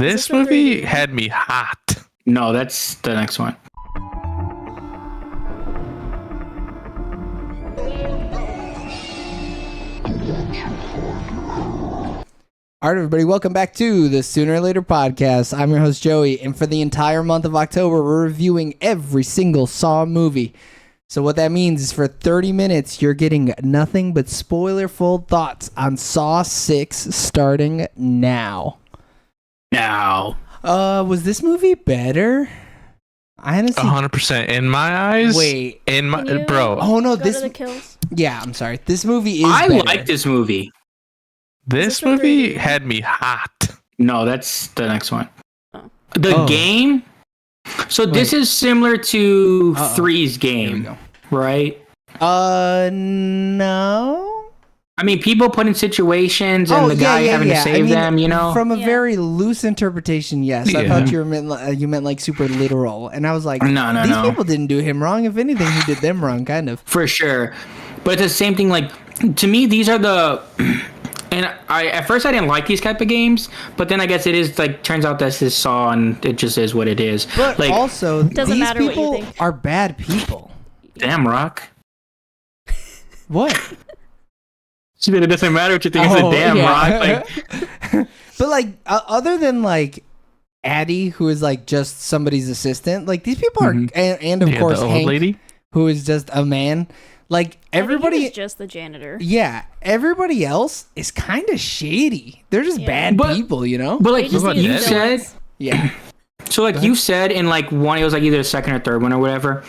This movie had me hot. No, that's the next one. All right, everybody, welcome back to the Sooner or Later podcast. I'm your host, Joey, and for the entire month of October, we're reviewing every single Saw movie. So what that means is for 30 minutes, you're getting nothing but spoiler-full thoughts on Saw 6 starting now. Was this movie better? I honestly... 100% in my eyes. Wait. Bro. Oh, no, Go this... to the kills? Yeah, I'm sorry. This movie is I better. like this movie. This movie had me hot. No, that's the next one. Oh. The game. So this is similar to 3's game, right? No. I mean, people put in situations and the guy having to save them, you know? From a very loose interpretation, yes. I thought you meant like super literal. And I was like, no, these people didn't do him wrong. If anything, he did them wrong, kind of. For sure. But it's the same thing, like, to me, these are the... And at first I didn't like these type of games, but then I guess it is like turns out that's his Saw, and it just is what it is. But like, also, doesn't these matter what you people think. are bad people. Damn, Rock. What? It doesn't matter what you think. It's a damn Rock. Like, but like, other than like Addie, who is like just somebody's assistant, like these people are, and of course the old Hank, lady, who is just a man. Like everybody is just the janitor. Yeah, everybody else is kind of shady. They're just bad people, you know. But like They you said, yeah. So like you said in like one, it was like either the second or third one or whatever.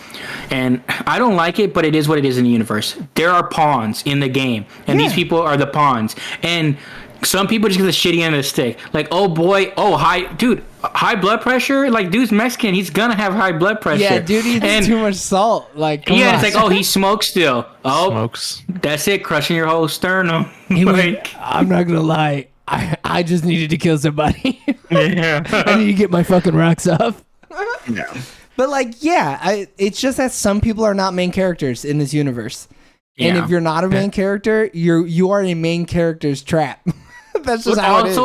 And I don't like it, but it is what it is in the universe. There are pawns in the game, and these people are the pawns. And some people just get the shitty end of the stick. Like, oh boy, high blood pressure. Like, dude's Mexican, he's gonna have high blood pressure. Yeah, dude eats too much salt. Like, come on. It's like, oh, he smokes still. Oh, smokes. That's it, crushing your whole sternum. I'm not gonna lie. I just needed to kill somebody. Yeah. I need to get my fucking rocks off. Yeah. But like, it's just that some people are not main characters in this universe. And if you're not a main character, you are a main character's trap. That's just how it is.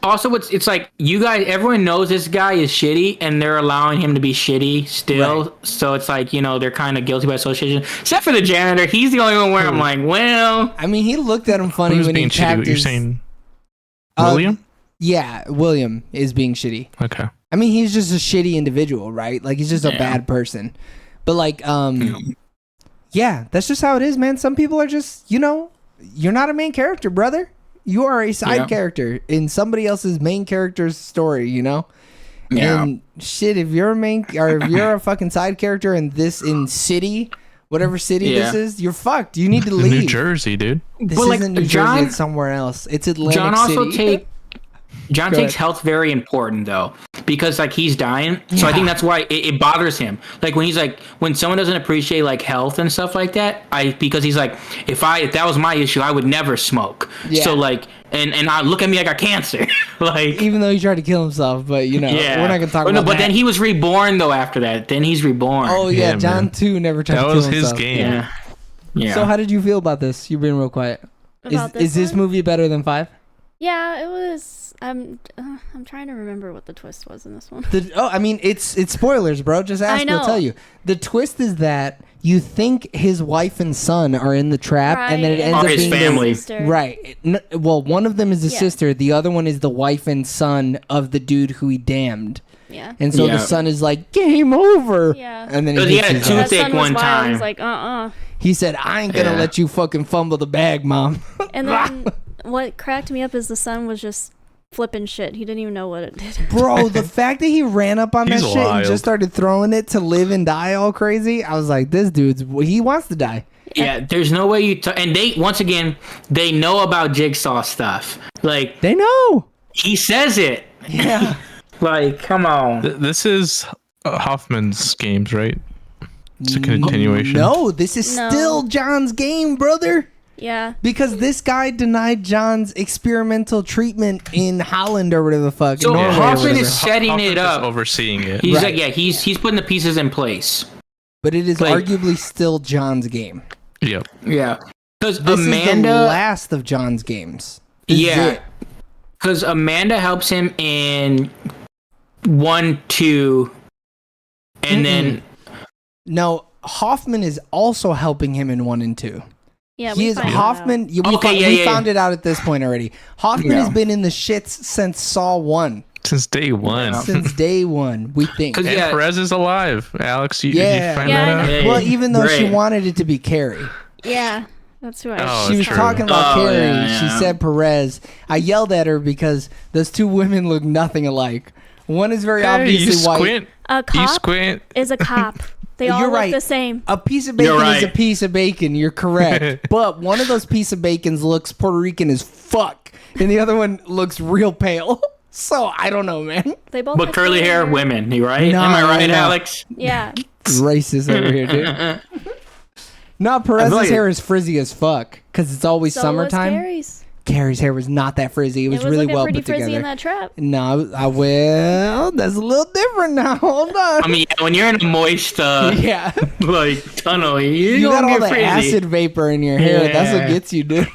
Also, it's like you guys, everyone knows this guy is shitty, and they're allowing him to be shitty still. Right. So it's like, you know, they're kind of guilty by association. Except for the janitor, he's the only one where I'm like, well. I mean, he looked at him funny when he tapped his... You're saying William? Yeah, William is being shitty. Okay. I mean, he's just a shitty individual, right? Like, he's just a bad person. But like, yeah, that's just how it is, man. Some people are just, you know, you're not a main character, brother. You are a side character in somebody else's main character's story, you know? Yeah. And shit, if you're a fucking side character in city, whatever city this is, you're fucked. You need to leave. New Jersey, dude. This isn't New Jersey, it's somewhere else. It's Atlantic City. John takes health very important though, because like he's dying. So I think that's why it bothers him. Like when someone doesn't appreciate like health and stuff like that, because he's like, if that was my issue, I would never smoke. Yeah. So like, and I look at me, I got cancer. Like, even though he tried to kill himself, but you know, we're not gonna talk about that. But then he was reborn though after that. Then he's reborn. Oh yeah, John too never tried to kill himself. That was his game. Yeah. So how did you feel about this? You've been real quiet. Is this movie better than 5? Yeah, it was. I'm trying to remember what the twist was in this one. I mean, it's spoilers, bro. Just ask me, I'll tell you. The twist is that you think his wife and son are in the trap, and then it ends up being family. Right. Well, one of them is the sister. The other one is the wife and son of the dude who he damned. Yeah. And so the son is like, game over. Yeah. And then he had a toothache one time. He's like, He said, I ain't gonna let you fucking fumble the bag, mom. And then what cracked me up is the son was just flipping shit. He didn't even know what it did. Bro, the fact that he ran up on that shit and just started throwing it to live and die all crazy, I was like, this he wants to die. Yeah, there's no way and they, once again, they know about Jigsaw stuff. Like, they know. He says it. Yeah. Like, come on. This is Hoffman's games, right? It's a continuation. No, this is still John's game, brother. Yeah. Because this guy denied John's experimental treatment in Holland or whatever the fuck. So Hoffman is setting it up. Overseeing it. He's like, he's putting the pieces in place. But it is arguably still John's game. Yep. Yeah. Because This is the last of John's games. Because because Amanda helps him in 1, 2, and then No, Hoffman is also helping him in 1 and 2. Yeah, He we is find that Hoffman. out. We found it out at this point already. Hoffman Yeah. has been in the shits since Saw 1. Since day one. Since day 1, we think. 'Cause- And Yeah. Perez is alive. Alex, you Yeah. find Yeah, that I out? know. Yeah, Well, even though she Great. wanted it to be Carrie. Yeah, that's who I. Oh, She was true. talking about Oh, Carrie. yeah, She yeah. said Perez. I yelled at her because those two women look nothing alike. One is very Hey, obviously you white. squint. A You cop squint. is a cop. They all You're look right. the same. A piece of bacon You're is a right. piece of bacon. You're correct. But one of those piece of bacons looks Puerto Rican as fuck, and the other one looks real pale. So I don't know, man. They both. but have curly hair women, you right? No, Am I right, no. Alex? Yeah. Racist over here, dude. No, Perez's like- hair is frizzy as fuck because it's always So summertime. was Carrie's. Carrie's hair was not that frizzy. It was, It was really looking well pretty put frizzy together. in that trap. No, well, that's a little different now. Hold on. I mean, yeah, when you're in a moist, yeah. like tunnel, you You got don't all get the frizzy. acid vapor in your hair. That's what Yeah. gets you, dude.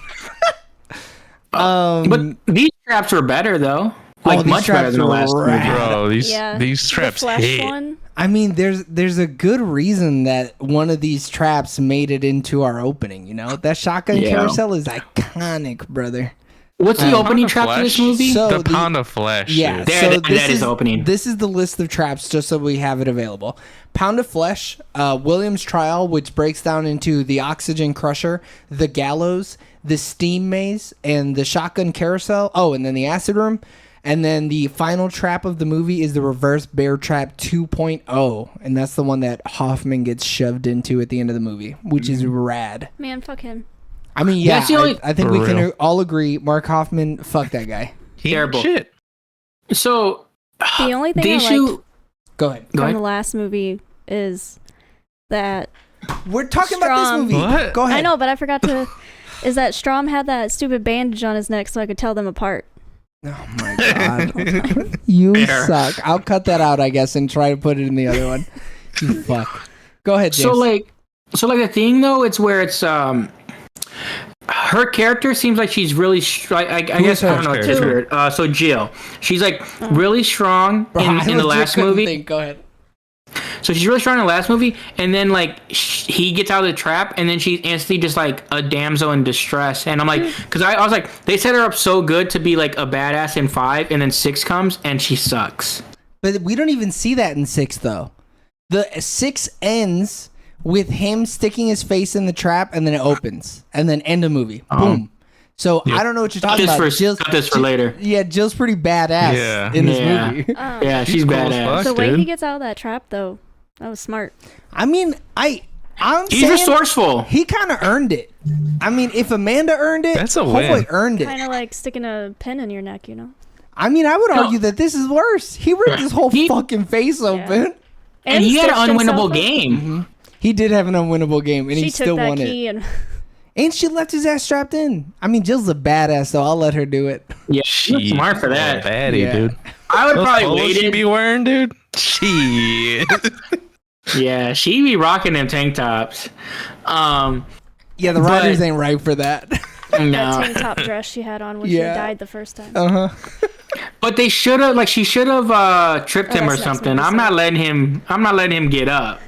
But these traps were better though. Like these much better traps than the were last movie. rad. Bro, Yeah. these traps the flesh hit. one. I mean, there's a good reason that one of these traps made it into our opening. You know, that shotgun Yeah. carousel is iconic, brother. What's the opening Pound of trap to this flesh? movie? So- The the- pound of flesh. Yeah, dude. There, that is opening. This is the list of traps, just so we have it available. Pound of flesh, William's trial, which breaks down into the oxygen crusher, the gallows, the steam maze, and the shotgun carousel. Oh, and then the acid room. And then the final trap of the movie is the reverse bear trap 2.0, and that's the one that Hoffman gets shoved into at the end of the movie, which is rad. Man, fuck him. I mean, yeah, That's the only- I think For we can real. all agree, Mark Hoffman, fuck that guy. He ain't Terrible. shit. So The only thing the I issue. liked Go ahead. Go from ahead. the last movie is that We're talking about this Strong. movie. What? Go ahead. I know, but I forgot to. Is that Strom had that stupid bandage on his neck so I could tell them apart? Oh my god. You Fair. suck. I'll cut that out, I guess, and try to put it in the other one. You fuck. Go ahead, James. So like the thing though, it's where it's her character seems like she's really I guess I don't know. It's just character? weird. So Jill, she's like really strong Bro, I in the legit last couldn't movie. think. Go ahead. So she's really strong in the last movie, and then like he gets out of the trap, and then she's instantly just like a damsel in distress. And I'm like, because I was like, they set her up so good to be like a badass in 5, and then 6 comes and she sucks. But we don't even see that in 6, though. The 6 ends with him sticking his face in the trap, and then it opens, and then end of movie. Boom. So I don't know what you're talking about. Got this for later. Yeah, Jill's pretty badass Yeah. in this Yeah. movie. Yeah, she's cool as badass. fuck. The way dude. he gets out of that trap, though, that was smart. I mean, I'm He's saying resourceful. he kind of earned it. I mean, if Amanda earned it, That's a hopefully win. earned it. Kind of like sticking a pin in your neck, you know? I mean, I would No. argue that this is worse. He ripped his whole fucking face open. And he had an stitched himself unwinnable up. game. He did have an unwinnable game, and She he took still that won it. key and And she left his ass strapped in. I mean, Jill's a badass, so I'll let her do it. Yeah, She she's smart for that. Baddie, Yeah. dude. I would Those probably polos she waited. be wearing, dude. Shit. Yeah, she be rocking them tank tops. Yeah, the But- writers ain't right for that. that No, tank top dress she had on when Yeah. she died the first time. Uh huh. but they should have. Like, she should have tripped Oh, him or that's next something. movie, I'm not letting him. I'm not letting him get up.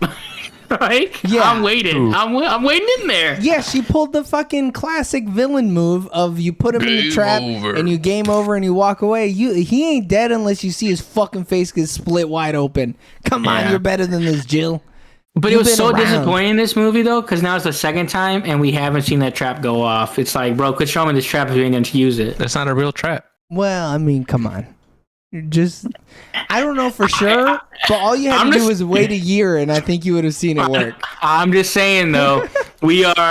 Right? Yeah. I'm waiting. Ooh. I'm waiting in there. Yeah, she pulled the fucking classic villain move of you put him in the Game trap over. and you game over and you walk away. He ain't dead unless you see his fucking face get split wide open. Come on, Yeah. you're better than this, Jill. But You've it was been so around. disappointing in this movie though, because now it's the second time and we haven't seen that trap go off. It's like, bro, quit showing me this trap if you ain't going to use it. That's not a real trap. Well, I mean, come on. You're just, I don't know for sure, but all you had I'm to do just- was wait a year and I think you would have seen it work. I'm just saying though, we are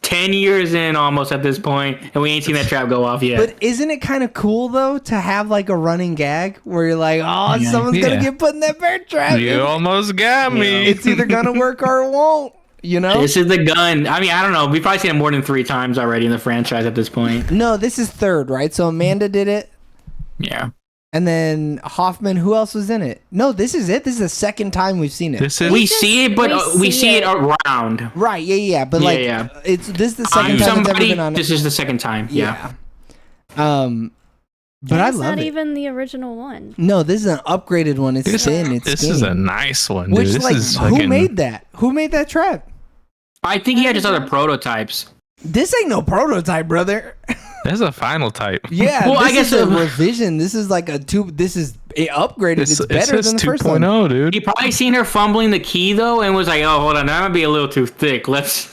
10 years in almost at this point, and we ain't seen that trap go off yet. But isn't it kind of cool though to have like a running gag where you're like, oh, someone's gonna Yeah. get put in that bear trap. You almost got me. It's either gonna work or it won't. You know? This is the gun. I mean, I don't know. We've probably seen it more than 3 times already in the franchise at this point. No, this is third, right? So Amanda did it, Yeah. and then Hoffman. Who else was in it? No, this is it. This is the second time we've seen it. This is We see it, but we see it around. Right? Yeah. But Yeah, like, yeah. it's this is the I'm second time it's ever somebody. been on. This is the second time. Yeah. Yeah. But And I it's love not it. even the original one. No, this is an upgraded one. It's thin. It's This skinny. is a nice one, dude. Which, This like, is who fucking. made that? Who made that trap? I think he had just other prototypes. This ain't no prototype, brother. This is a final type. Yeah, Well, this I guess is a it- revision. This is like a two. This is upgraded. It's It better says than the first one. 2.0, dude. He probably seen her fumbling the key though, and was like, "Oh, hold on, that might be a little too thick. Let's."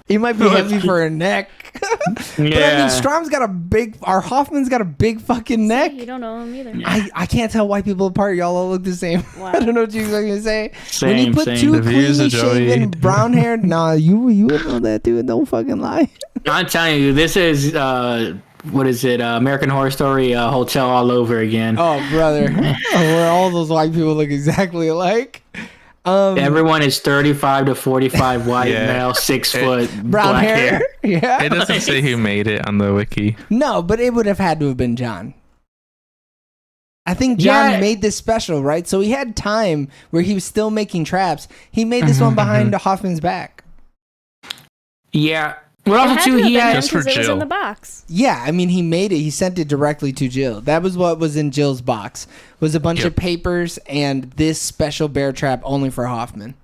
It might be heavy for her neck. But I mean, Yeah. Strom's got a big. Our Hoffman's got a big fucking neck. You don't know him either. I can't tell white people apart. Y'all all look the same. Wow. I don't know what you were gonna say. When you Same, put same. two The views cleanly of Joey. shaven, brown haired, nah, you would know that, dude. Don't fucking lie. I'm telling you, this is what is it? American Horror Story hotel all over again. Oh, brother, where all those white people look exactly alike. Everyone is 35 to 45, white Yeah. male, 6 foot, Brown black hair. Yeah. It doesn't say who made it on the wiki. No, but it would have had to have been John. I think John Yeah. made this special, right? So he had time where he was still making traps. He made this one behind Hoffman's back. Yeah. But It also had too, to have he been had Just for because it was Jill. in the box. Yeah, I mean, he made it. He sent it directly to Jill. That was what was in Jill's box. Was a bunch Yep. of papers and this special bear trap only for Hoffman.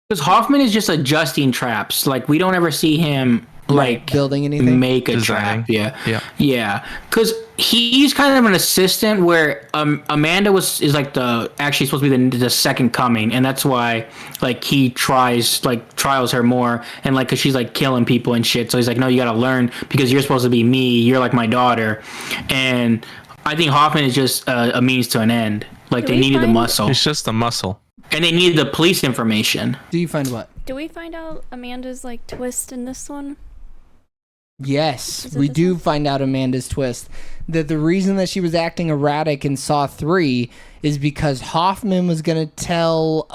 because Hoffman is just adjusting traps. Like we don't ever see him like Building anything. make a Designing. trap. Yeah. Yeah. Yeah, because he's kind of an assistant where Amanda is like actually supposed to be the second coming, and that's why like he trials her more, and like because she's like killing people and shit. So he's like, no, you got to learn because you're supposed to be me. You're like my daughter, and I think Hoffman is just a means to an end. Like Do they we needed the find- muscle, It's just a muscle. and they needed the police information. Do you find what? Do we find out Amanda's like twist in this one? Yes, Is it we this do one? find out Amanda's twist. That the reason that she was acting erratic in Saw 3 is because Hoffman was going to tell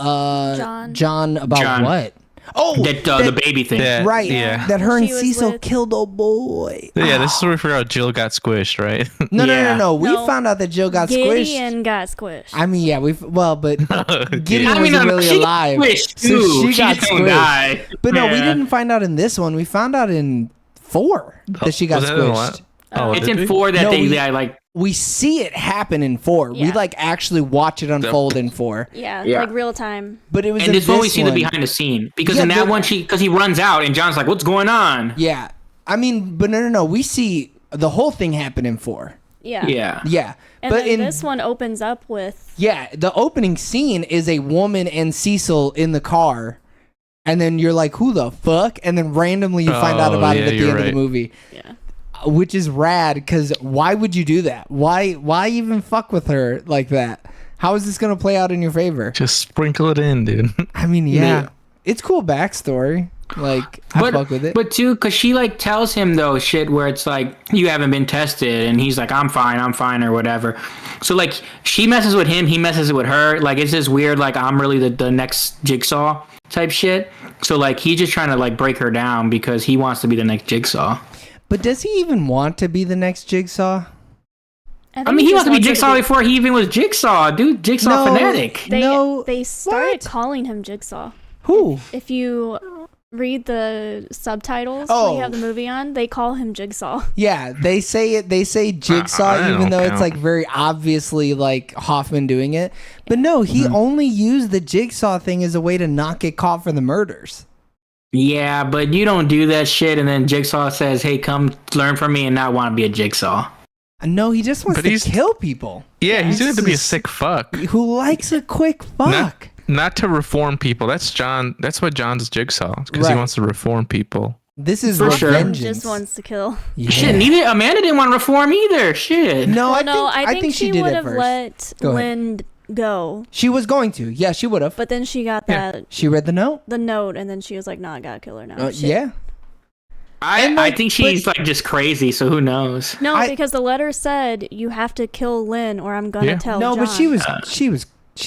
John about John. what? Oh, That the baby thing. Yeah. right. Yeah. That her and She was Cecil with- killed a boy. Yeah, this is where we figure out Jill got squished, right? No, Yeah. no. We No. found out that Jill got squished. Gideon got squished. I mean, yeah, but Gideon I mean, wasn't really she alive. squished So too. she got just don't squished. die. But no, we Yeah. didn't find out in this one. We found out in 4 that she got Was that in the squished. Oh, It's did in we? 4 that No, they we- like. We see it happen in 4. We Yeah. like actually watch it unfold in 4. yeah, Yeah. like real time. But it was And in this one we this see the behind the scene because Yeah, in that but- one because he runs out and John's like, "What's going on?" Yeah. I mean, but no. We see the whole thing happen in 4. Yeah. Yeah. Yeah. And but then in this one opens up with yeah, the opening scene is a woman and Cecil in the car. And then you're like, who the fuck? And then randomly you find out Oh, about it yeah, at the you're end of the right. movie. yeah. Which is rad, because why would you do that? Why even fuck with her like that? How is this gonna play out in your favor? Just sprinkle it in, dude. I mean, yeah, Yeah. it's cool backstory. Like, I fuck with it. But too, because she like tells him though shit where it's like you haven't been tested, and he's like, I'm fine, or whatever. So like she messes with him, he messes with her. Like it's this weird, like I'm really the next Jigsaw type shit. So like he's just trying to like break her down because he wants to be the next Jigsaw. But does he even want to be the next Jigsaw? I mean, he wants to be Jigsaw before he even was Jigsaw, dude. Jigsaw No. fanatic. They started What? calling him Jigsaw. Who? If you read the subtitles Oh. when you have the movie on, they call him Jigsaw. Yeah, they say it. They say Jigsaw, I even don't though it's count. like very obviously like Hoffman doing it. But no, he only used the Jigsaw thing as a way to not get caught for the murders. Yeah, but you don't do that shit, and then Jigsaw says, "Hey, come learn from me," and not want to be a Jigsaw. No, he just wants But to he's- kill people. Yeah, he's going to be a This is- sick fuck. Who likes a quick fuck? Not to reform people. That's John. That's what John's Jigsaw because he Right. wants to reform people. This is For sure. vengeance. Just wants to kill. Yeah. Shit, neither Amanda didn't want to reform either. Shit. No, Well, I think she did would at have first. let Go ahead. Lynn go, She was going to. Yeah, she would have. but then she got Yeah. that She read the note. the note, and then she was like, "No, I gotta kill her now." Shit. Yeah. I, like, I think she's like just crazy, so who knows? No, I- because the letter said you have to kill Lynn, or I'm gonna Yeah. tell. No, John. but she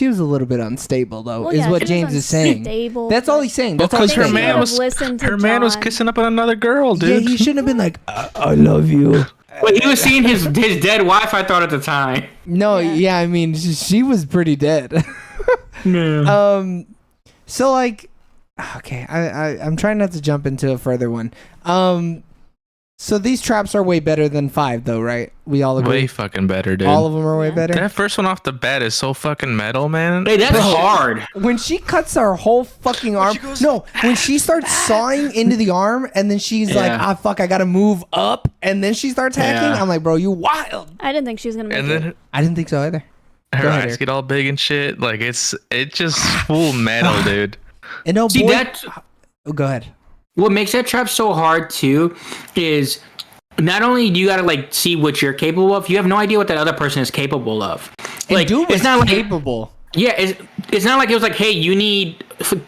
was a little bit unstable though. Well, is yeah, what she was James is saying. unstable, That's all but- he's saying. Well, That's all because he's her saying. man Should've was listened to her man was John. kissing up on another girl, Yeah, dude. he shouldn't have been like, I love you. But he was seeing his dead wife, I thought at the time. No, Yeah. yeah, I mean, she was pretty dead. So like, okay, I'm trying not to jump into a further one. So these traps are way better than 5, though, right? We all agree. Way fucking better, dude. All of them are way better. That first one off the bat is so fucking metal, man. Hey, that's Bro. hard. When she cuts her whole fucking arm, when she starts sawing into the arm, and then she's like, "Ah, fuck, I gotta move up," and then she starts hacking. I'm like, "Bro, you wild." I didn't think she was gonna make And it. then I didn't think so either. her Go ahead, eyes Eric. get all big and shit. Like it's just full metal, dude. And no, See, boy. that Oh, go ahead. what makes that trap so hard too is not only do you gotta like see what you're capable of, you have no idea what that other person is capable of. And Like Doom it's is not like capable. yeah, it's not like it was like, hey, you need 5.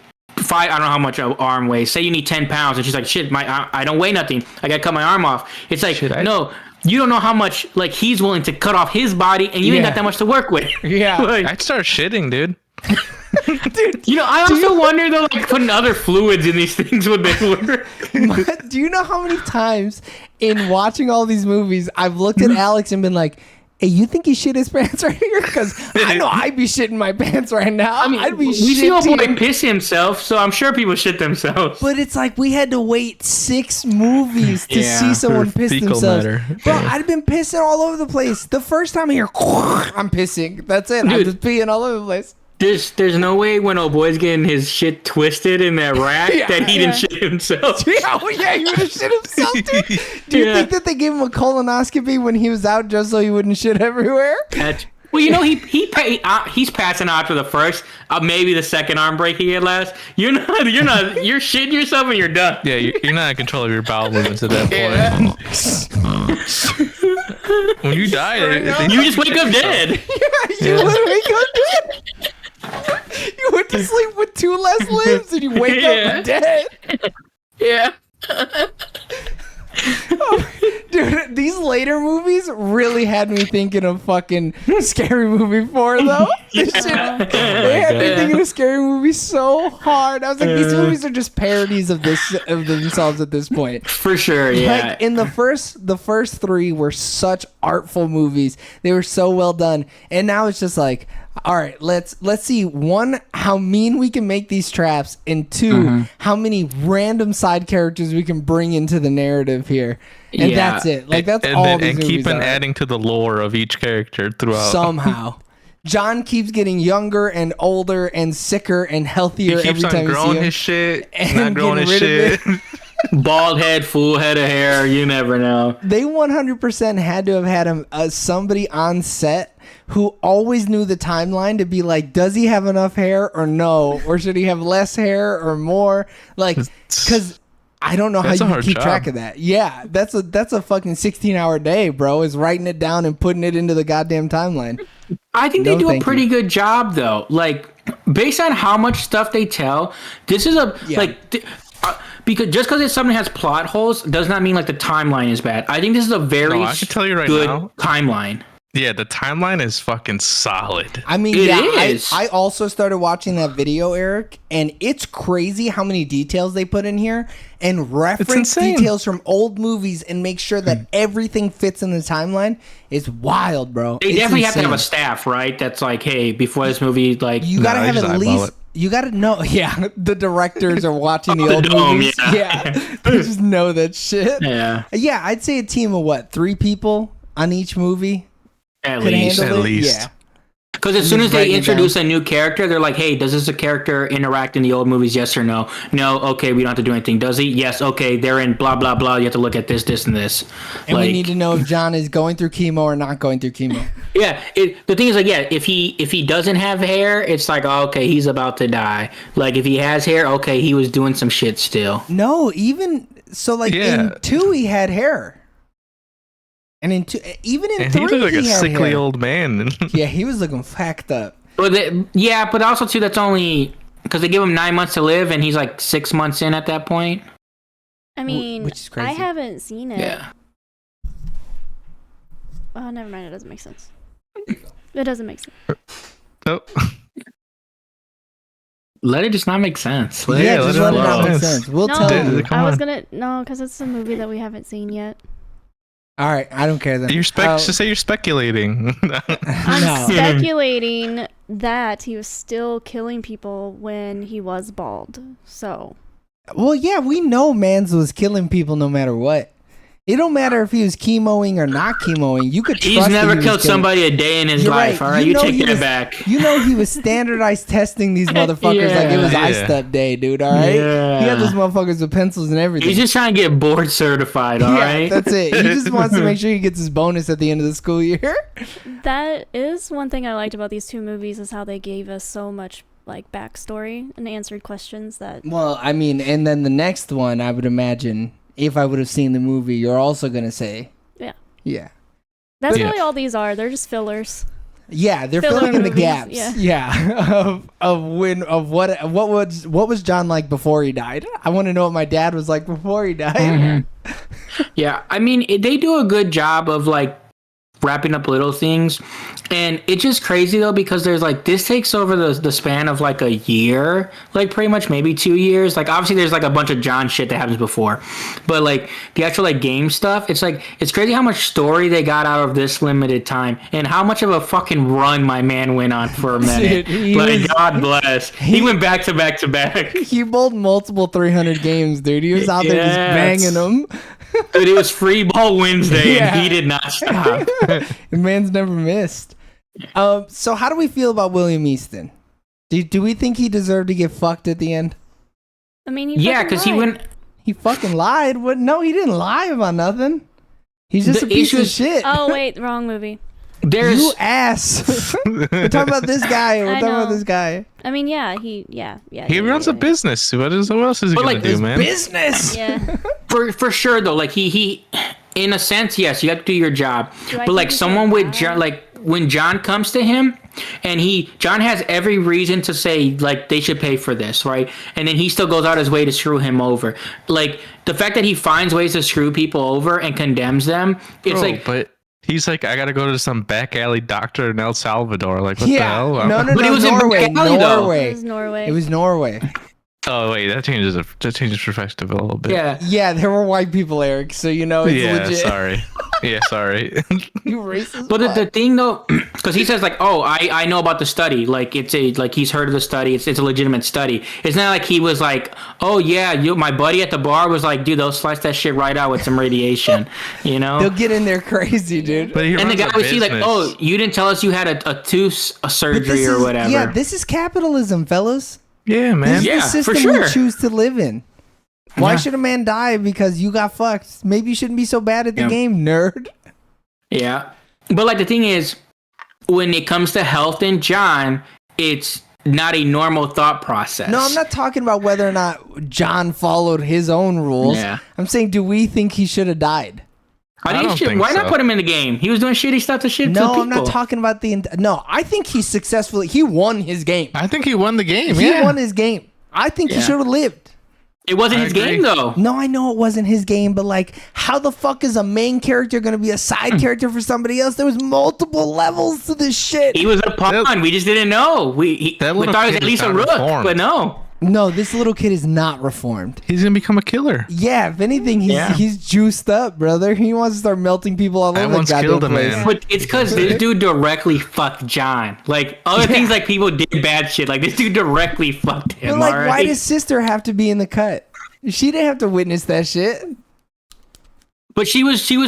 I don't know how much an arm weighs. Say you need 10 pounds, and she's like, shit, I don't weigh nothing. I gotta cut my arm off. It's like no. You don't know how much like he's willing to cut off his body, and you ain't got that much to work with. Yeah. Like, I'd start shitting, dude. dude, I also wonder though, like putting other fluids in these things would they work? Do you know how many times in watching all these movies I've looked at Alex and been like, "Hey, you think he shit his pants right here?" Because I know I'd be shitting my pants right now. I mean, I'd be we see old boy shitting. piss himself, so I'm sure people shit themselves. But it's like we had to wait 6 movies to Yeah, see someone for piss fecal themselves. matter. Bro, Yeah. I'd been pissing all over the place. The first time I hear, I'm pissing. That's it. I'm Dude. just peeing all over the place. There's no way when old boy's getting his shit twisted in that rack that he didn't shit himself. Yeah, oh yeah, he would have shit himself, dude. Do you Yeah. think that they gave him a colonoscopy when he was out just so he wouldn't shit everywhere? Well, you know he's passing out for the first, maybe the second arm break he had last. You're shitting yourself and you're done. Yeah, you're not in control of your bowel movements at that point. When you die, You just wake up dead. You literally go dead. You went to sleep with 2 less limbs and you wake Yeah. up dead. Yeah. Dude, these later movies really had me thinking of fucking Scary Movie 4, though. This shit, they had me thinking of Scary Movie so hard. I was like, these movies are just parodies of themselves at this point. For sure, yeah. Like in the first 3 were such artful movies. They were so well done. And now it's just like, all right, let's see, 1, how mean we can make these traps, and 2, how many random side characters we can bring into the narrative here. And Yeah. that's it. Like that's and all then, these and movies keep on are. adding to the lore of each character throughout. Somehow. John keeps getting younger and older and sicker and He healthier keeps every on time you see growing him. his shit, And not growing his getting rid shit. of Bald head, full head of hair. You never know. They 100% had to have had him somebody on set who always knew the timeline to be like, does he have enough hair or no? Or should he have less hair or more? Like, because I don't know how That's a you hard keep job. track of that. Yeah, that's a fucking 16-hour day, bro, is writing it down and putting it into the goddamn timeline. I think No, they do a thank pretty good job, though. Like, based on how much stuff they tell, this is because just because something has plot holes does not mean like the timeline is bad. I think this is a very No, I can tell you right good now. timeline. Yeah, the timeline is fucking solid. I mean, It yeah, is. I also started watching that video, Eric, and it's crazy how many details they put in here and reference insane. details from old movies and make sure that everything fits in the timeline. Is wild, bro. They It's definitely have to have a insane. staff, right? That's like, hey, before this movie, like, You gotta Nah, have they just at eyeball least. it. You gotta know. Yeah, the directors are watching the The old dome, movies. yeah. They just know that shit. yeah, Yeah, I'd say a team of what, 3 people on each movie at could least. handle At it. least. Yeah. Because as soon as they writing it introduce a new character, they're like, hey, does this a character interact in the old movies? Yes or no? No, okay, we don't have to do anything. Does he? Yes, okay, they're in blah, blah, blah. You have to look at this, and this. And like, we need to know if John is going through chemo or not going through chemo. yeah, the thing is, like, yeah, if he doesn't have hair, it's like, oh, okay, he's about to die. Like, if he has hair, okay, he was doing some shit still. No, even so, like Yeah. in 2 he had hair, and even in And 3 he looked like a had sickly hair. old man. Yeah, he was looking fact up. But but also too, that's only because they give him 9 months to live, and he's like 6 months in at that point. I mean, which is I crazy. haven't seen it. Yeah. Oh, never mind. It doesn't make sense. It doesn't make sense. Oh, Let it just not make sense. Yeah, Yeah, just let let it it not flow. make sense. We'll No, tell Dude, you. come I was on. gonna no, because it's a movie that we haven't seen yet. All right, I don't care then. you're just say you're speculating. I'm No. speculating that he was still killing people when he was bald. So Well, yeah, we know Mans was killing people no matter what. It don't matter if he was chemoing or not chemoing. You could trust He's never that killed somebody a day in his You're life. right. All right, You you know take he that was- back. You know he was standardized testing these motherfuckers like it was Yeah. Ice Step Day, dude. All right, Yeah. he had those motherfuckers with pencils and everything. He's just trying to get board certified. All right, That's it. He just wants to make sure he gets his bonus at the end of the school year. That is one thing I liked about these two movies is how they gave us so much like backstory and answered questions that Well, I mean, and then the next one, I would imagine, if I would have seen the movie, you're also gonna say, yeah. that's Yeah. really all these are. They're just fillers. Yeah, they're Filler filling in the movies, gaps. yeah. of what was John like before he died? I want to know what my dad was like before he died. Mm-hmm. Yeah, I mean, they do a good job of like wrapping up little things, and it's just crazy though because there's like this takes over the span of like a year, like pretty much maybe 2 years. Like obviously there's like a bunch of John shit that happens before, but like the actual like game stuff, it's like it's crazy how much story they got out of this limited time and how much of a fucking run my man went on for a minute. Dude, Like God bless, he went back to back to back. He bowled multiple 300 games, dude. He was out there just Yes. banging them. Dude, it was Free Ball Wednesday Yeah. and he did not stop. The man's never missed. So how do we feel about William Easton? Do we think he deserved to get fucked at the end? I mean, Yeah, because he went. He fucking lied. What? No, he didn't lie about nothing. He's just The a piece issue of is- shit. Oh wait, wrong movie. There's You ass. We're talking about this guy. We're I talking about know. this guy. I mean, yeah. He runs a business. What else is he But, gonna like, do, this man? Business. Yeah. for sure though. Like he, in a sense, yes, you have to do your job. Do I But like think he someone should with lie? John, like when John comes to him, and John has every reason to say like they should pay for this, right? And then he still goes out his way to screw him over. Like the fact that he finds ways to screw people over and condemns them, it's Bro, like. but he's like, I gotta go to some back alley doctor in El Salvador. Like, what the Yeah. hell? No, But it was in Norway. Cali, though. Norway. It was Norway. It was Norway. Oh wait, that changes perspective a little bit. Yeah, Yeah, there were white people, Eric. So you know it's Yeah, legit. sorry. Yeah, sorry. You racist. but fuck. the thing though, because he says like, oh, I know about the study. Like it's he's heard of the study. It's a legitimate study. It's not like he was like, oh yeah, my buddy at the bar was like, dude, they'll slice that shit right out with some radiation, you know. They'll get in there crazy, dude. But he And the runs guy a would see like, business. oh, you didn't tell us you had a tooth But surgery or whatever. Yeah, this is capitalism, fellas. Yeah, This man. is Yeah, the for system we sure. choose to live in. Why Yeah. should a man die because you got fucked? Maybe you shouldn't be so bad at the Yeah. game, nerd. Yeah. But like the thing is, when it comes to health and John, it's not a normal thought process. No, I'm not talking about whether or not John followed his own rules. Yeah. I'm saying, do we think he should have died? I don't think why not so. put him in the game? He was doing shitty stuff to shit to No, people. I'm not talking about no, I think he won his game. I think he won the game. He Yeah. won his game. I think he Yeah. should have lived. It wasn't I his agree. game though. No, I know it wasn't his game, but like, how the fuck is a main character gonna be a side character for somebody else? There was multiple levels to this shit. He was a pawn. We just didn't know. We That we little thought he was kid at least is a not rook, reformed. but no. No, this little kid is not reformed. He's gonna become a killer. Yeah, if anything, he's juiced up, brother. He wants to start melting people all I over the once goddamn killed a place. man. But it's because this dude directly fucked John. Like other things, like people did bad shit. Like this dude directly fucked him. But like, alright? why does sister have to be in the cut? She didn't have to witness that shit. But she was doing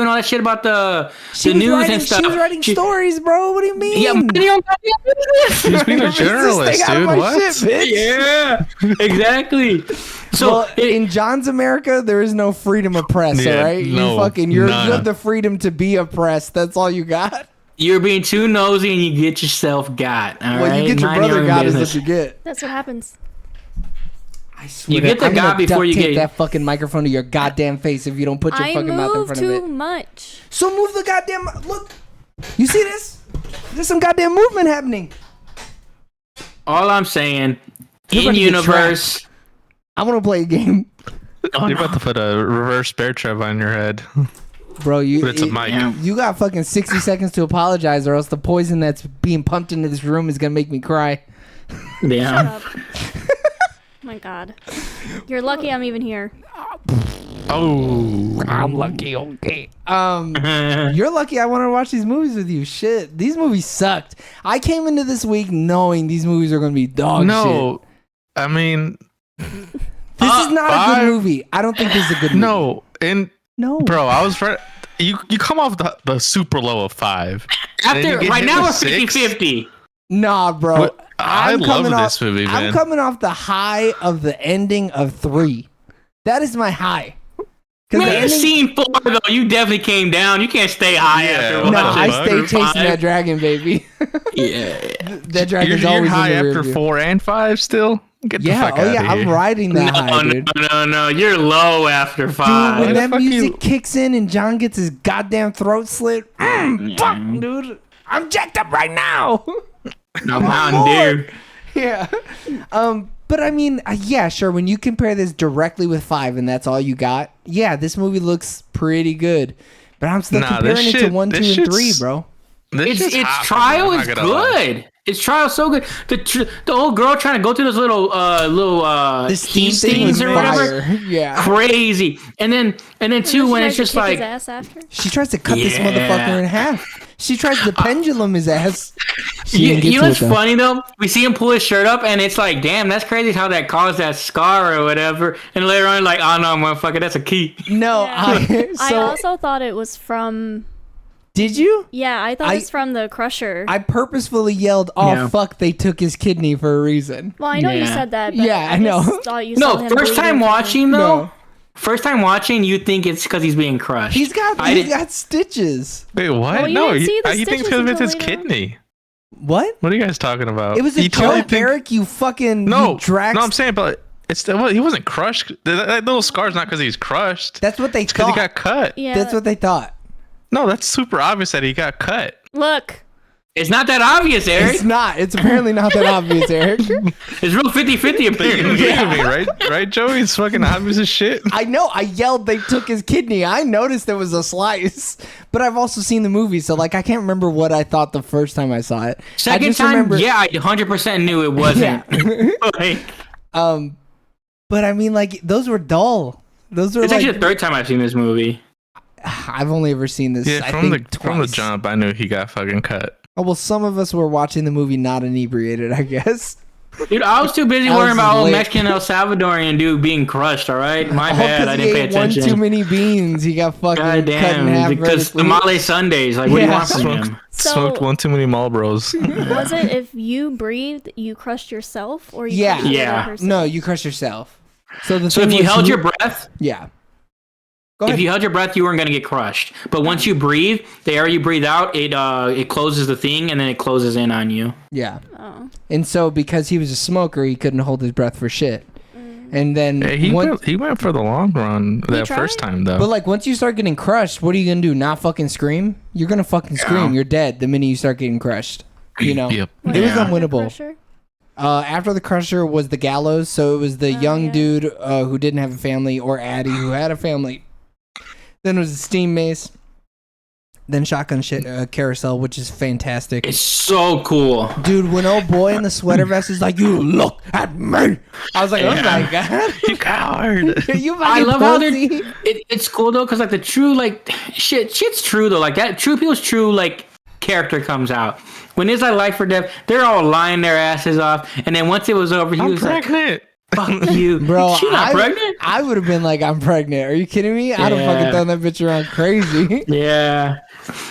all that shit about the news and stuff. She was writing stories, bro. What do you mean? Yeah, but you don't got the business. He's being a Business, stay journalist, out of dude. my What? shit, bitch. Yeah, exactly. So Well, in John's America, there is no freedom of press. Yeah, all right, no, you none. have the freedom to be oppressed. That's all you got. you're being too nosy and you get yourself got. All What right, you get your Mind brother own got is business. what you get. That's what happens. I swear. You get the I'm gonna God before you duct tape get- that fucking microphone to your goddamn face if you don't put your I fucking mouth in move front of too it. much. So move the goddamn. Look, you see this? There's some goddamn movement happening. All I'm saying, You're in about to get universe. I want to play a game, You're about to put a reverse bear trap on your head. bro. You But it's a mic. Yeah. You got fucking 60 seconds to apologize, or else the poison that's being pumped into this room is gonna make me cry. Yeah. Shut up. My God. You're lucky I'm even here. Oh. I'm lucky, okay. You're lucky I wanted to watch these movies with you. Shit, these movies sucked. I came into this week knowing these movies are gonna be dog No. I mean, shit. This is not a good movie. I don't think this is a good movie. no. And No. Bro, I was right. You come off the super low of 5. and then you After get right hit now with we're 6? 50-50. Nah, bro. But I love this movie, man. I'm coming off the high of the ending of 3. That is my high. Man, you seen 4 though. You definitely came down. You can't stay high Yeah, after what No, the I fuck? stay chasing 5. that dragon, baby. Yeah. That dragon's You're always high in the after rear view. 4 and 5 still? Get the Yeah, fuck oh out yeah, of here. I'm riding that high, dude. No. You're low after Dude, 5. when the that fuck music you- kicks in and John gets his goddamn throat slit, fuck, dude. I'm jacked up right now. No, Mountain Dew. Yeah. But I mean, yeah, sure. When you compare this directly with 5 and that's all you got, yeah, this movie looks pretty good. But I'm still Nah, comparing this it to shit- 1, 2, this and 3, shit's- bro. This shit's Its hot for me, trial I'm is not gonna lie. good. Its trial is so good. The old girl trying to go through those little This heat thing was stings or whatever. fire. Yeah. Crazy. And then too when it's just like his ass after. She tries to cut this Yeah. motherfucker in half. She tries to pendulum his ass. She didn't get you to know it, what's though. funny though? We see him pull his shirt up, and it's like, damn, that's crazy how that caused that scar or whatever. And later on, like, oh no, motherfucker, that's a key. No, I so also thought it was from. did you? Yeah, I thought I- it's from the Crusher. I purposefully yelled, "Oh Yeah. fuck! They took his kidney for a reason." well, I know you Yeah. said that. But Yeah, I just know. Thought you saw No, him first time bleeding from watching though. No. First time watching, you think it's because he's being crushed. He's got stitches. Wait, what? Well, you no, didn't see the he thinks stitches because it's his until later on. kidney. What? What are you guys talking about? It was a He totally joke, think- Eric. You fucking No, you Drax. no, I'm saying, but it's well, he wasn't crushed. That little scar's not because he's crushed. That's what they because thought. he got cut. Yeah. That's what they thought. No, that's super obvious that he got cut. Look. It's not that obvious, Eric. It's not. It's apparently not that obvious, Eric. It's real 50-50 You're apparently. kidding me, right? Right, Joey? It's fucking obvious as shit. I know. I yelled. They took his kidney. I noticed there was a slice, but I've also seen the movie, so like I can't remember what I thought the first time I saw it. I Second just time, remember- yeah, I 100% knew it wasn't. Like, But I mean, like those were dull. Those were it's like actually the third time I've seen this movie. I've only ever seen this. Yeah, I from think from the twice. jump, I knew he got fucking cut. Oh well, some of us were watching the movie not inebriated, I guess. Dude, I was too busy I worrying was about old lit. Mexican El Salvadorian dude being crushed, alright? My All bad, 'cause I he didn't pay ate one attention. too many beans. He got fucking God cut in half damn, because vertically. tamale Sundays, like, what do you Yeah. want from him? Smoked So one too many Marlboros. was it if you breathed, you crushed yourself, or you Yeah. crushed the Yeah. other person? No, you crush yourself. So the So thing if you was held your breath, yeah. Go ahead. if you held your breath, you weren't gonna get crushed. But once you breathe, the air you breathe out, it closes the thing and then it closes in on you. Yeah. Oh. And so because he was a smoker, he couldn't hold his breath for shit. And then Hey, he went for the long run that tried? first time though. but like once you start getting crushed, what are you gonna do? Not fucking scream? You're gonna fucking scream. You're dead the minute you start getting crushed. You know. Yep. It was Yeah. unwinnable. Crusher? After the crusher was the gallows, so it was the young yeah. dude who didn't have a family, or Addie who had a family. Then it was the steam mace. Then shotgun carousel, which is fantastic. It's so cool. Dude, when old boy in the sweater vest is like, "You look at me," I was like, "Oh my god, You coward. you fucking I love how they're. pussy." It's cool though, cause like the true like shit's true though. Like that true people's true like character comes out. When it's like life or death, they're all lying their asses off, and then once it was over, he I'm was pregnant. like, "Fuck you, Bro, She not pregnant? I would have been like, "I'm pregnant." Are you kidding me? I'd have fucking Yeah. thrown that bitch around crazy. Yeah.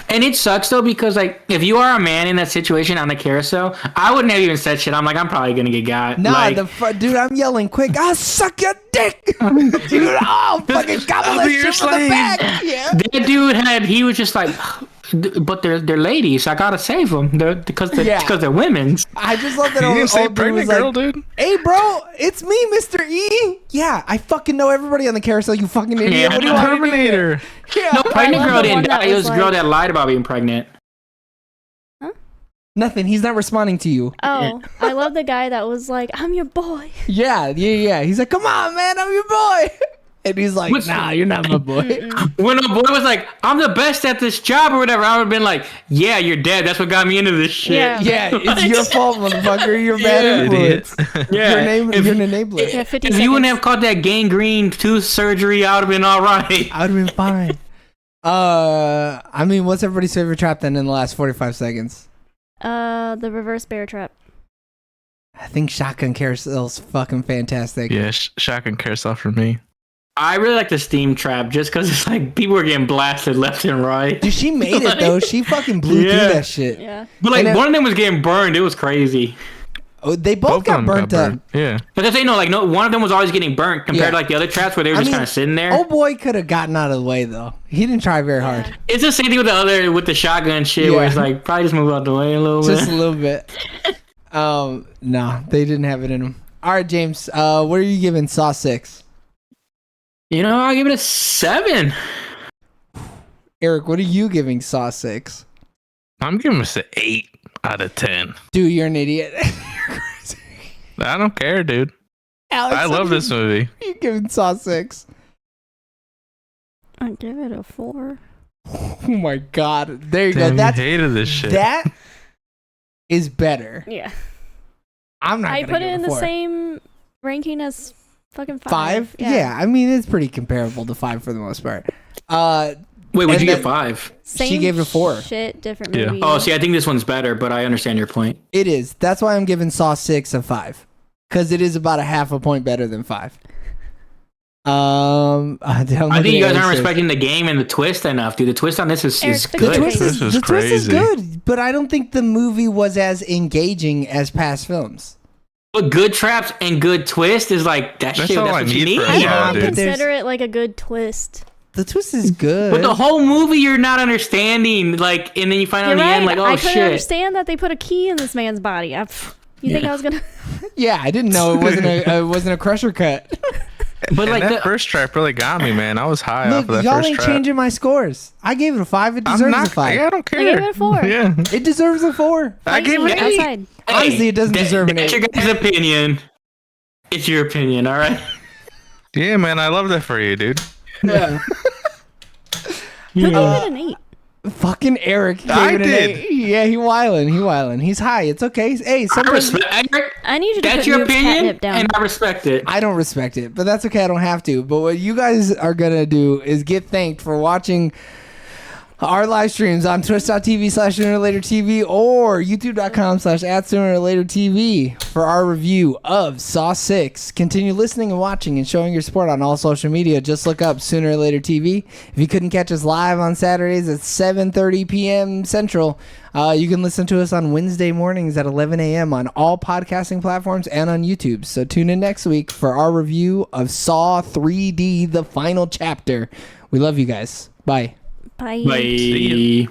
And it sucks though because like if you are a man in that situation on the carousel, I wouldn't have even said shit. I'm like, I'm probably gonna get got. Nah, like, dude, I'm yelling quick. I'll suck your dick, dude. Oh, fucking gobble I'll that be your shit from the slave. back. Yeah. that dude he was just like, but they're ladies. I gotta save them. Because they're women's. I just love that You old, didn't say old dude was pregnant girl, like, dude. "Hey, bro, it's me, Mr. E." Yeah, I fucking know everybody on the carousel. You fucking idiot. Yeah. What do you want me to do? Terminator. Yeah. No, pregnant love girl the didn't one that die. It was was a girl like- that lied about being pregnant. Nothing. He's not responding to you. Oh, I love the guy that was like, "I'm your boy." Yeah. He's like, "Come on, man, I'm your boy." And he's like, What's- "Nah, you're not my boy." When a boy was like, I'm the best at this job or whatever, I would have been like, yeah, you're dead. That's what got me into this shit. Yeah. Yeah, it's your fault, motherfucker. You're bad Yeah, influence. Yeah. You're an enabler. Yeah, 50 If you wouldn't seconds. have caught that gangrene tooth surgery, I would have been all right. I would have been fine. I mean, what's everybody's favorite trap then in the last 45 seconds? The reverse bear trap. I think shotgun carousel's fucking fantastic. Yeah, shotgun carousel for me. I really like the Steam Trap just because it's like people were getting blasted left and right. Dude, she made it though. She fucking blew through that shit. Yeah. But like And one of them was getting burned. It was crazy. Oh, they both Both of got them burnt up. Yeah. But they say no, like no, one of them was always getting burnt compared to like the other traps where they were just kind of sitting there. Oh boy, could have gotten out of the way though. He didn't try very hard. It's the same thing with the shotgun shit Yeah. where it's like probably just move out the way a little Just a bit. little bit. Nah, they didn't have it in them. All right, James. What are you giving Saw 6? You know, I'll give it a 7. Eric, what are you giving Saw 6? I'm giving this an 8 out of 10. Dude, you're an idiot. I don't care, dude. Alex, I love this movie. You giving Saw 6? I'd give it a 4. Oh my god. There you Damn, go. That's you hated this shit. that is better. Yeah. I'm not I gonna put give it in a the 4. same ranking as fucking 5. 5? Yeah, I mean it's pretty comparable to 5 for the most part. Wait, would And you then- get 5? Same She gave it a 4. Shit, different Yeah. movie. Oh, see, I think this one's better, but I understand your point. It is. That's why I'm giving Saw 6 a 5. Because it is about a half a point better than 5. I think you guys aren't respecting the game and the twist enough, dude. The twist on this is Eric, good. The twist is, This is the twist is crazy. good, but I don't think the movie was as engaging as past films. But good traps and good twist is like that That's shit. all That's I what you need need. for a I Yeah, don't dude. consider it like a good twist. The twist is good. But the whole movie, you're not understanding. Like, and then you find out You're in the right. end, like, oh I couldn't shit. understand that they put a key in this man's body. You think I was gonna? Yeah, I didn't know it wasn't a crusher cut. But And like that the, first trap really got me, man. I was high off Look, of that y'all first ain't trap. changing my scores. I gave it a 5. It I'm deserves not. a 5. Yeah, I don't care. I gave it a 4. Yeah. It deserves a 4. I gave it Fighting an 8. outside. Honestly, it doesn't deserve an That's 8. your guys' opinion. It's your opinion, all right? Yeah, man. I love that for you, dude. Yeah. Who gave it an 8? Fucking Eric gave I it an did. 8. Yeah, he wildin'. He's high. It's okay. Hey, I sometimes respect. I need you to That's put your Noob's opinion, catnip down. and I respect it. I don't respect it, but that's okay. I don't have to. But what you guys are gonna do is get thanked for watching our live streams on twitch.tv/SoonerOrLaterTV or youtube.com/@SoonerOrLaterTV for our review of Saw 6. Continue listening and watching and showing your support on all social media. Just look up Sooner or Later TV. If you couldn't catch us live on Saturdays at 7:30 p.m. Central, you can listen to us on Wednesday mornings at 11 a.m. on all podcasting platforms and on YouTube. So tune in next week for our review of Saw 3D, the final chapter. We love you guys. Bye. Bye. Bye.